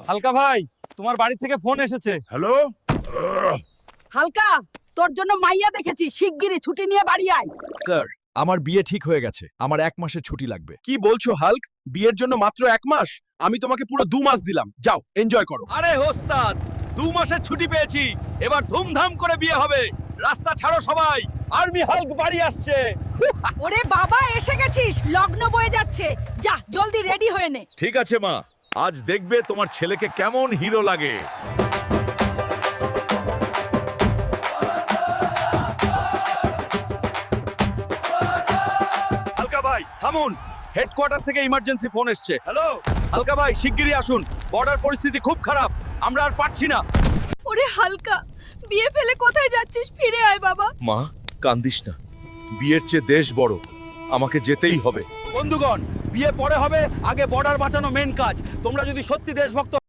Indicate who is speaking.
Speaker 1: হালকা ভাই, তোমার বাড়ি থেকে ফোন এসেছে।
Speaker 2: হ্যালো।
Speaker 3: হালকা, তোর জন্য মাইয়া দেখেছি, শিগগিরই ছুটি নিয়ে বাড়ি আয়।
Speaker 4: স্যার, আমার বিয়ে ঠিক হয়ে গেছে, আমার 1 মাসের ছুটি লাগবে।
Speaker 2: কি বলছো হাল্ক? বিয়ের জন্য মাত্র 1 মাস? আমি তোমাকে পুরো 2 মাস দিলাম, যাও এনজয় করো।
Speaker 4: আরে ওস্তাদ, 2 মাসের ছুটি পেয়েছি, এবার ধুমধাম করে বিয়ে হবে। রাস্তা ছাড়ো সবাই, আর্মি হাল্ক বাড়ি আসছে।
Speaker 3: ওরে বাবা, এসে গেছিস, লগ্ন বয়ে যাচ্ছে, যা জলদি রেডি হয়ে নে।
Speaker 4: ঠিক আছে মা, আজ দেখবে তোমার ছেলেকে কেমন হিরো লাগে।
Speaker 1: হালকা ভাই থামুন, হেডকোয়ার্টার থেকে ইমার্জেন্সি ফোন এসেছে।
Speaker 2: হ্যালো।
Speaker 1: হালকা ভাই শিগগিরই আসুন, বর্ডার পরিস্থিতি খুব খারাপ, আমরা আর পারছি না।
Speaker 3: ওরে হালকা, বিয়ে ফেলে কোথায় যাচ্ছিস? ফিরে আয় বাবা।
Speaker 4: মা, কান্দিস না, বিয়ের চেয়ে দেশ বড়, আমাকে যেতেই হবে।
Speaker 1: বন্ধুগণ, বিয়ে পরে হবে, আগে বর্ডার বাঁচানো মেন কাজ। তোমরা যদি সত্যি দেশভক্ত